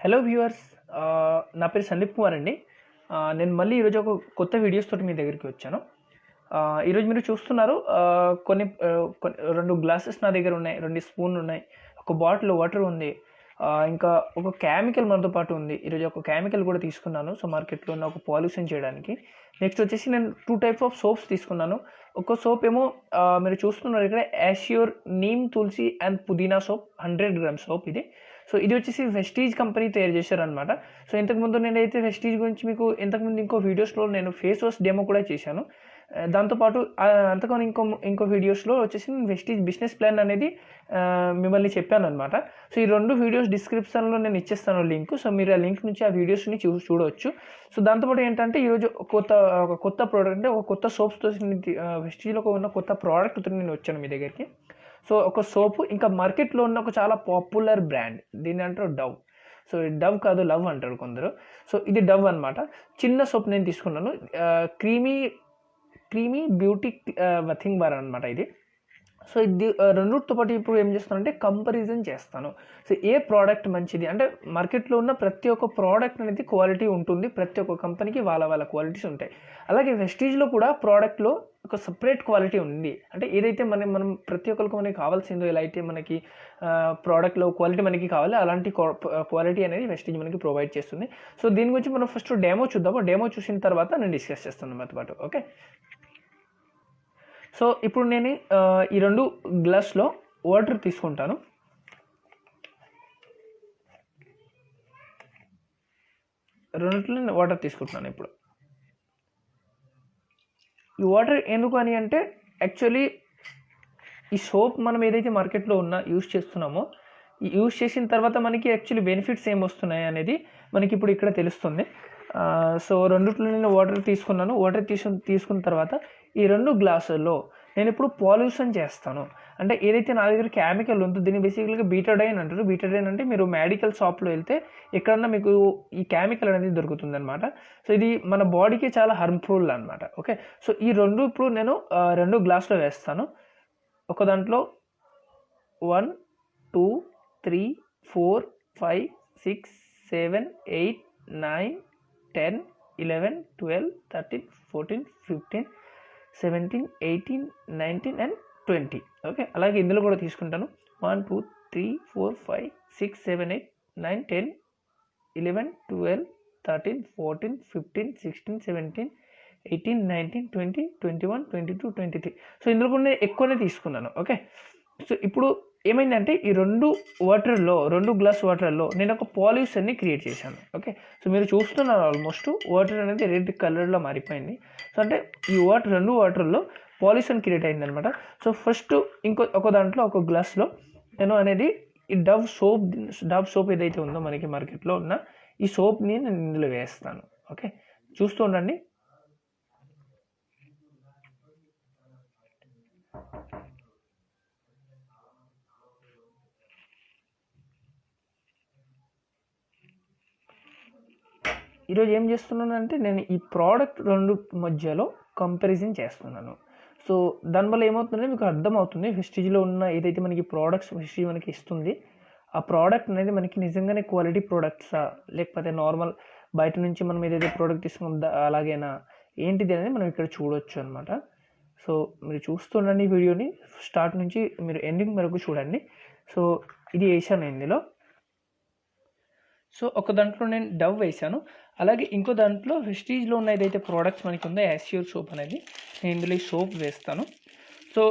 Hello viewers, నా పేరు సందీప్ కుమార్ అండి. నేను మళ్ళీ ఈరోజు ఒక కొత్త వీడియోస్ తోటి మీ దగ్గరికి వచ్చాను. ఈరోజు మీరు చూస్తున్నారు, కొన్ని 2 గ్లాసెస్ నా దగ్గర ఉన్నాయి, 2 స్పూన్లు ఉన్నాయి, ఒక బాటిల్ వాటర్ ఉంది, ఇంకా ఒక కెమికల్ మనతో పాటు ఉంది. ఈరోజు ఒక కెమికల్ కూడా తీసుకున్నాను. సో మార్కెట్లో ఉన్న ఒక పాల్యూషన్ చేయడానికి. నెక్స్ట్ వచ్చేసి నేను 2 టైప్స్ ఆఫ్ సోప్స్ తీసుకున్నాను. ఒక సోప్ ఏమో మీరు చూస్తున్నారు ఇక్కడ యాష్యూర్ నీమ్ తులసి అండ్ పుదీనా సోప్ 100 గ్రామ్స్ సోప్ ఇది. సో ఇది వచ్చేసి వెస్టీజ్ కంపెనీ తయారు చేశారనమాట. సో ఇంతకుముందు నేనైతే వెస్టీజ్ గురించి మీకు ఇంతకుముందు ఇంకో వీడియోస్లో నేను ఫేస్ వాష్ డెమో కూడా చేశాను. దాంతోపాటు అంతకొని ఇంకో వీడియోస్లో వచ్చేసి నేను వెస్టీజ్ బిజినెస్ ప్లాన్ అనేది మిమ్మల్ని చెప్పాను అనమాట. సో ఈ 2 వీడియోస్ డిస్క్రిప్షన్లో నేను ఇచ్చేస్తాను లింక్. సో మీరు ఆ లింక్ నుంచి ఆ వీడియోస్ని చూడవచ్చు. సో దాంతోపాటు ఏంటంటే ఈరోజు ఒక కొత్త ప్రోడక్ట్ అంటే ఒక కొత్త సోప్స్తో వెస్టీజ్లో ఉన్న కొత్త ప్రోడక్ట్తో నేను వచ్చాను మీ దగ్గరికి. సో ఒక సోపు, ఇంకా మార్కెట్లో ఉన్న ఒక చాలా పాపులర్ బ్రాండ్, దీని అంటారు డవ్. సో డవ్ కాదు, లవ్ అంటారు కొందరు. సో ఇది డవ్ అనమాట. చిన్న సోప్ నేను తీసుకున్నాను, క్రీమీ బ్యూటీ థింగ్ బార్ అనమాట ఇది. సో ఇది రెండుతో పాటు ఇప్పుడు ఏం చేస్తానంటే కంపారిజన్ చేస్తాను. సో ఏ ప్రోడక్ట్ మంచిది అంటే మార్కెట్లో ఉన్న ప్రతి ఒక్క ప్రోడక్ట్ అనేది క్వాలిటీ ఉంటుంది. ప్రతి ఒక్క కంపెనీకి వాళ్ళ క్వాలిటీస్ ఉంటాయి. అలాగే వెస్టీజ్లో కూడా ప్రోడక్ట్లో ఒక సపరేట్ క్వాలిటీ ఉంది. అంటే ఏదైతే మనం ప్రతి ఒక్కరికి మనకి కావాల్సిందో, ఎలా అయితే మనకి ప్రోడక్ట్లో క్వాలిటీ మనకి కావాలి అలాంటి క్వాలిటీ అనేది వెస్టీజ్ మనకి ప్రొవైడ్ చేస్తుంది. సో దీని గురించి మనం ఫస్ట్ డెమో చూద్దాము. డెమో చూసిన తర్వాత నేను డిస్కస్ చేస్తాను మాతో పాటు. ఓకే, సో ఇప్పుడు నేను ఈ 2 గ్లాస్లో వాటర్ తీసుకుంటాను. రెండిట్లో నేను వాటర్ తీసుకుంటున్నాను. ఇప్పుడు ఈ వాటర్ ఎందుకు అని అంటే, యాక్చువల్లీ ఈ సోప్ మనం ఏదైతే మార్కెట్లో యూజ్ చేస్తున్నామో, యూజ్ చేసిన తర్వాత మనకి యాక్చువల్లీ బెనిఫిట్స్ ఏం వస్తున్నాయి అనేది మనకి ఇప్పుడు ఇక్కడ తెలుస్తుంది. సో రెండిట్లో నేను వాటర్ తీసుకున్నాను. వాటర్ తీసుకున్న తర్వాత ఈ 2 గ్లాసుల్లో నేను ఇప్పుడు పాల్యూషన్ చేస్తాను. అంటే ఏదైతే నా దగ్గర కెమికల్ ఉందో దీన్ని బేసికల్గా బీటాడైన్ అంటారు. బీటాడైన్ అంటే మీరు మెడికల్ షాప్లో వెళ్తే ఎక్కడన్నా మీకు ఈ కెమికల్ అనేది దొరుకుతుంది అనమాట. సో ఇది మన బాడీకి చాలా హార్మ్ఫుల్ అనమాట. ఓకే, సో ఈ 2 ఇప్పుడు నేను 2 గ్లాసులో వేస్తాను. ఒక దాంట్లో 1 2 3 4 5 6 7 8 9 10 11 12 13 14 15 17 18 19 and 20. ఓకే, అలాగే ఇందులో కూడా తీసుకుంటాను. 1 2 3 4 5 6 7 8 9 10 11 12 13 14 15 16 17 18 19 20 21 22 23. సో ఇందులో కూడా నేను ఎక్కువనే తీసుకున్నాను. ఓకే, సో ఇప్పుడు ఏమైందంటే ఈ 2 గ్లాస్ వాటర్లో నేను ఒక పాల్యూషన్ని క్రియేట్ చేశాను. ఓకే, సో మీరు చూస్తున్నారు ఆల్మోస్ట్ వాటర్ అనేది రెడ్ కలర్లో మారిపోయింది. సో అంటే ఈ 2 వాటర్లో పాల్యూషన్ క్రియేట్ అయిందనమాట. సో ఫస్ట్ ఒక దాంట్లో ఒక గ్లాస్లో నేను అనేది ఈ డవ్ సోప్ ఏదైతే ఉందో మనకి మార్కెట్లో ఉన్న ఈ సోప్ని నేను ఇందులో వేస్తాను. ఓకే, చూస్తూ ఉండండి. ఈరోజు ఏం చేస్తున్నానంటే నేను ఈ ప్రోడక్ట్ 2 మధ్యలో కంపారిజన్ చేస్తున్నాను. సో దానివల్ల ఏమవుతుందంటే మీకు అర్థమవుతుంది వెస్టీజ్లో ఉన్న ఏదైతే మనకి ప్రోడక్ట్స్ వెస్టీజ్ మనకి ఇస్తుంది, ఆ ప్రోడక్ట్ అనేది మనకి నిజంగానే క్వాలిటీ ప్రోడక్ట్సా లేకపోతే నార్మల్ బయట నుంచి మనం ఏదైతే ప్రోడక్ట్ తీసుకుందా అలాగేనా ఏంటిది అనేది మనం ఇక్కడ చూడవచ్చు అనమాట. సో మీరు చూస్తుండండి ఈ వీడియోని స్టార్ట్ నుంచి మీరు ఎండింగ్ వరకు చూడండి. సో ఇది వేసాను ఇందులో. సో ఒక దాంట్లో నేను డవ్ వేసాను. అలాగే ఇంకో దాంట్లో వెస్టీజ్లో ఉన్న ఏదైతే ప్రోడక్ట్స్ మనకి ఉందో యాష్యూర్ సోప్ అనేది నేను ఇందులో ఈ సోప్ వేస్తాను. సో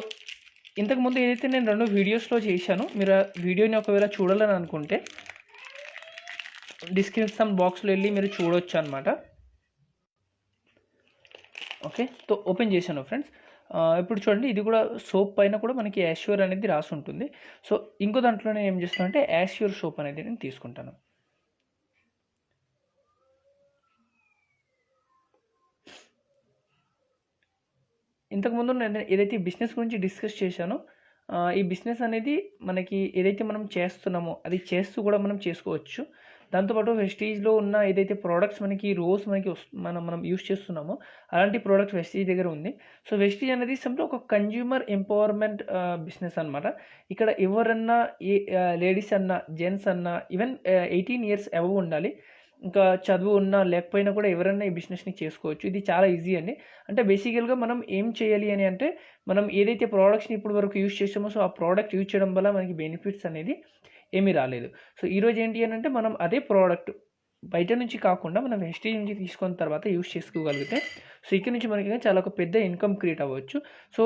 ఇంతకుముందు ఏదైతే నేను 2 వీడియోస్లో చేశాను, మీరు ఆ వీడియోని ఒకవేళ చూడాలని అనుకుంటే డిస్క్రిప్షన్ బాక్స్లో వెళ్ళి మీరు చూడవచ్చు అనమాట. ఓకే, సో ఓపెన్ చేశాను ఫ్రెండ్స్. ఇప్పుడు చూడండి, ఇది కూడా సోప్ పైన కూడా మనకి యాష్యూర్ అనేది రాసి ఉంటుంది. సో ఇంకో దాంట్లో నేను ఏం చేస్తాను అంటే యాష్యూర్ సోప్ అనేది నేను తీసుకుంటాను. ఇంతకుముందు నేను ఏదైతే బిజినెస్ గురించి డిస్కస్ చేశానో, ఈ బిజినెస్ అనేది మనకి ఏదైతే మనం చేస్తున్నామో అది చేస్తూ కూడా మనం చేసుకోవచ్చు. దాంతోపాటు వెస్టీజ్లో ఉన్న ఏదైతే ప్రోడక్ట్స్ మనకి రోజు మనకి మనం యూస్ చేస్తున్నామో అలాంటి ప్రోడక్ట్స్ వెస్టీజ్ దగ్గర ఉంది. సో వెస్టీజ్ అనేది సింపుల్ ఒక కన్జ్యూమర్ ఎంపవర్మెంట్ బిజినెస్ అనమాట. ఇక్కడ ఎవరన్నా లేడీస్ అన్నా జెంట్స్ అన్నా ఈవెన్ 18 years అబవ్ ఉండాలి, ఇంకా చదువు ఉన్నా లేకపోయినా కూడా ఎవరైనా ఈ బిజినెస్ని చేసుకోవచ్చు. ఇది చాలా ఈజీ అండి. అంటే బేసికల్గా మనం ఏం చేయాలి అని అంటే మనం ఏదైతే ప్రోడక్ట్స్ని ఇప్పుడు వరకు యూజ్ చేసామో సో ఆ ప్రోడక్ట్ యూజ్ చేయడం వల్ల మనకి బెనిఫిట్స్ అనేది ఏమీ రాలేదు. సో ఈరోజు ఏంటి అని అంటే మనం అదే ప్రోడక్ట్ బయట నుంచి కాకుండా మనం వెస్టీజ్ నుంచి తీసుకున్న తర్వాత యూజ్ చేసుకోగలిగితే సో ఇక్కడ నుంచి మనకి చాలా ఒక పెద్ద ఇన్కమ్ క్రియేట్ అవ్వచ్చు. సో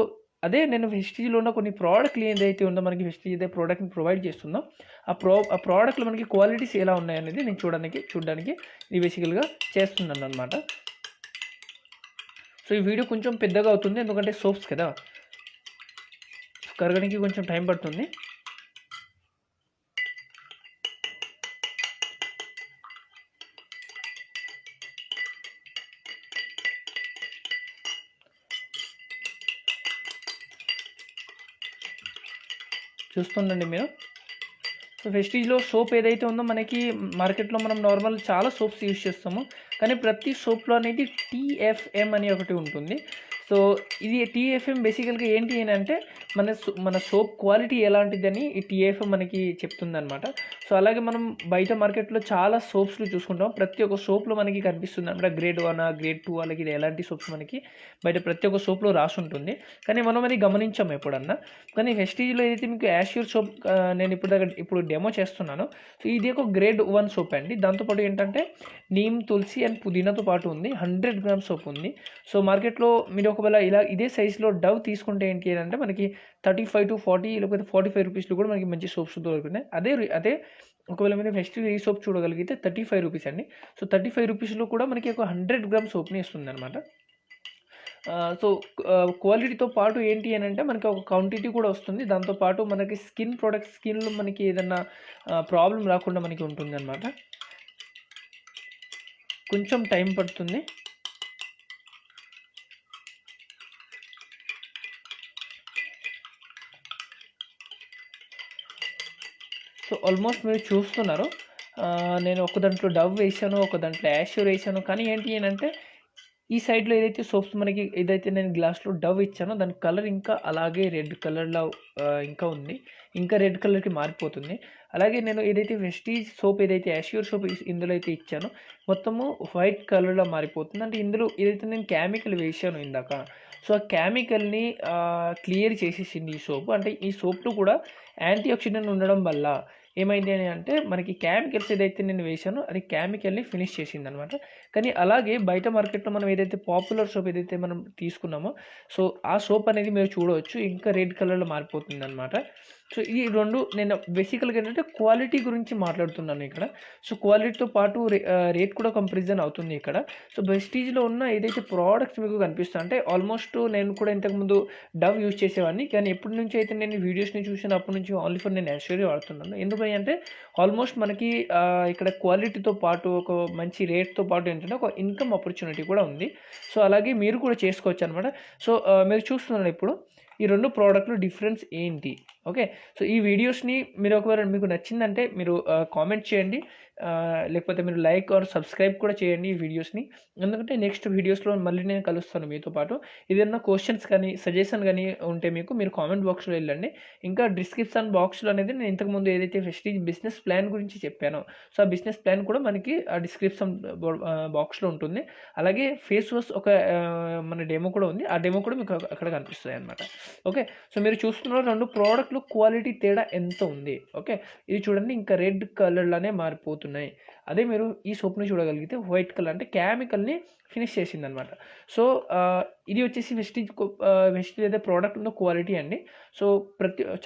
అదే నేను వెస్టీజ్లో ఉన్న కొన్ని ప్రోడక్ట్లు ఏదైతే ఉందో మనకి వెస్టీజ్ ఏదైతే ప్రోడక్ట్ని ప్రొవైడ్ చేస్తుందో ఆ ప్రోడక్ట్లు మనకి క్వాలిటీస్ ఎలా ఉన్నాయనేది నేను చూడడానికి ఇది బేసికల్గా చేస్తున్నాను అనమాట. సో ఈ వీడియో కొంచెం పెద్దగా అవుతుంది ఎందుకంటే సోప్స్ కదా, కరగడానికి కొంచెం టైం పడుతుంది. చూస్తుండండి మీరు. సో వెస్టీజ్లో సోప్ ఏదైతే ఉందో మనకి మార్కెట్లో మనం నార్మల్ చాలా సోప్స్ యూజ్ చేస్తాము, కానీ ప్రతి సోప్లో అనేది TFM అని ఒకటి ఉంటుంది. సో ఇది TFM బేసికల్గా ఏంటి అని అంటే మన సోప్ క్వాలిటీ ఎలాంటిదని ఈ TFM మనకి చెప్తుందనమాట. సో అలాగే మనం బయట మార్కెట్లో చాలా సోప్స్లు చూసుకుంటాం, ప్రతి ఒక్క సోప్లో మనకి కనిపిస్తుంది అనమాట గ్రేడ్ 1 గ్రేడ్ 2 అలాగే ఇది ఎలాంటి సోప్స్ మనకి బయట ప్రతి ఒక్క సోప్లో రాసి ఉంటుంది, కానీ మనం అది గమనించాము ఎప్పుడన్నా. కానీ వెస్టీజ్లో ఏదైతే మీకు యాష్యూర్ సోప్ నేను ఇప్పుడు డెమో చేస్తున్నాను, సో ఇది ఒక గ్రేడ్ 1 సోప్ అండి. దాంతోపాటు ఏంటంటే నీమ్, తులసి అండ్ పుదీనాతో పాటు ఉంది, 100 grams సోప్ ఉంది. సో మార్కెట్లో మీరు ఒకవేళ ఇలా ఇదే సైజులో డవ్ తీసుకుంటే ఏంటి అంటే మనకి 35 to 40 లేకపోతే 45 రూపీస్లో కూడా మనకి మంచి సోప్స్ దొరుకుతున్నాయి. అదే ఒకవేళ మీరు వెస్టీజ్ ఈ సోప్ చూడగలిగితే 35 రూపీస్ అండి. సో 35 రూపీస్లో కూడా మనకి ఒక 100 grams సోప్ని ఇస్తుంది అనమాట. సో క్వాలిటీతో పాటు ఏంటి అని అంటే మనకి ఒక క్వాంటిటీ కూడా వస్తుంది, దాంతోపాటు మనకి స్కిన్లో మనకి ఏదన్నా ప్రాబ్లం రాకుండా మనకి ఉంటుంది అనమాట. కొంచెం టైం పడుతుంది. సో ఆల్మోస్ట్ మీరు చూస్తున్నారు, నేను ఒక దాంట్లో డవ్ వేసాను, ఒక దాంట్లో యాష్యూర్ వేసాను, కానీ ఏంటి అని అంటే ఈ సైడ్లో ఏదైతే సోప్స్ మనకి ఏదైతే నేను గ్లాస్లో డవ్ ఇచ్చానో దాని కలర్ ఇంకా అలాగే రెడ్ కలర్లో ఇంకా ఉంది, ఇంకా రెడ్ కలర్కి మారిపోతుంది. అలాగే నేను ఏదైతే వెస్టీజ్ సోప్ ఏదైతే యాష్యూర్ సోప్ ఇందులో అయితే ఇచ్చానో మొత్తము వైట్ కలర్లో మారిపోతుంది. అంటే ఇందులో ఏదైతే నేను కెమికల్ వేసాను ఇందాక, సో ఆ కెమికల్ని క్లియర్ చేసేసింది ఈ సోప్. అంటే ఈ సోప్లో కూడా యాంటీ ఆక్సిడెంట్ ఉండడం వల్ల ఏమైంది అని అంటే మనకి కెమికల్స్ ఏదైతే నేను వేసానో అది కెమికల్ని ఫినిష్ చేసింది అనమాట. కానీ అలాగే బయట మార్కెట్లో మనం ఏదైతే పాపులర్ సోప్ ఏదైతే మనం తీసుకున్నామో సో ఆ సోప్ అనేది మీరు చూడవచ్చు ఇంకా రెడ్ కలర్లో మారిపోతుంది అనమాట. సో ఈ రెండు నేను బేసికల్గా ఏంటంటే క్వాలిటీ గురించి మాట్లాడుతున్నాను ఇక్కడ. సో క్వాలిటీతో పాటు రేట్ కూడా కంపారిజన్ అవుతుంది ఇక్కడ. సో వెస్టీజ్లో ఉన్న ఏదైతే ప్రోడక్ట్స్ మీకు కనిపిస్తాయి అంటే ఆల్మోస్ట్ నేను కూడా ఇంతకుముందు డవ్ యూజ్ చేసేవాడిని, కానీ ఎప్పటి నుంచి అయితే నేను వీడియోస్ని చూసిన అప్పటి నుంచి ఓన్లీ ఫర్ నేను యాష్యూర్ వాడుతున్నాను. ఎందుకంటే ఆల్మోస్ట్ మనకి ఇక్కడ క్వాలిటీతో పాటు ఒక మంచి రేట్తో పాటు ఏంటంటే ఒక ఇన్కమ్ ఆపర్చునిటీ కూడా ఉంది. సో అలాగే మీరు కూడా చేసుకోవచ్చు అనమాట. సో మీరు చూస్తున్నారు ఇప్పుడు ఈ రెండు ప్రోడక్ట్లు డిఫరెన్స్ ఏంటి. ఓకే, సో ఈ వీడియోస్ని మీరు ఒకవేళ మీకు నచ్చిందంటే మీరు కామెంట్ చేయండి, లేకపోతే మీరు లైక్ ఆర్ సబ్స్క్రైబ్ కూడా చేయండి ఈ వీడియోస్ని. ఎందుకంటే నెక్స్ట్ వీడియోస్లో మళ్ళీ నేను కలుస్తాను మీతో పాటు. ఏదైనా క్వశ్చన్స్ కానీ సజెషన్ కానీ ఉంటే మీరు కామెంట్ బాక్స్లో వెళ్ళండి. ఇంకా డిస్క్రిప్షన్ బాక్స్లో అనేది నేను ఇంతకుముందు ఏదైతే వెస్టీజ్ బిజినెస్ ప్లాన్ గురించి చెప్పానో సో ఆ బిజినెస్ ప్లాన్ కూడా మనకి ఆ డిస్క్రిప్షన్ బాక్స్లో ఉంటుంది. అలాగే ఫేస్ వాష్ ఒక మన డెమో కూడా ఉంది, ఆ డెమో కూడా మీకు అక్కడ కనిపిస్తాయి అనమాట. ఓకే, సో మీరు చూస్తున్న రెండు ప్రోడక్ట్లు క్వాలిటీ తేడా ఎంత ఉంది. ఓకే, ఇది చూడండి ఇంకా రెడ్ కలర్లోనే మారిపోతున్నాయి. అదే మీరు ఈ సోప్ని చూడగలిగితే వైట్ కలర్ అంటే కెమికల్ని ఫినిష్ చేసింది అనమాట. సో ఇది వచ్చేసి వెస్టీజ్ ఏదైతే ప్రోడక్ట్ ఉందో క్వాలిటీ అండి. సో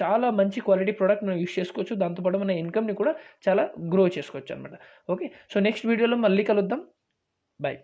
చాలా మంచి క్వాలిటీ ప్రోడక్ట్ మనం యూస్ చేసుకోవచ్చు, దాంతోపాటు మన ఇన్కమ్ని కూడా చాలా గ్రో చేసుకోవచ్చు అనమాట. ఓకే, సో నెక్స్ట్ వీడియోలో మళ్ళీ కలుద్దాం. బాయ్.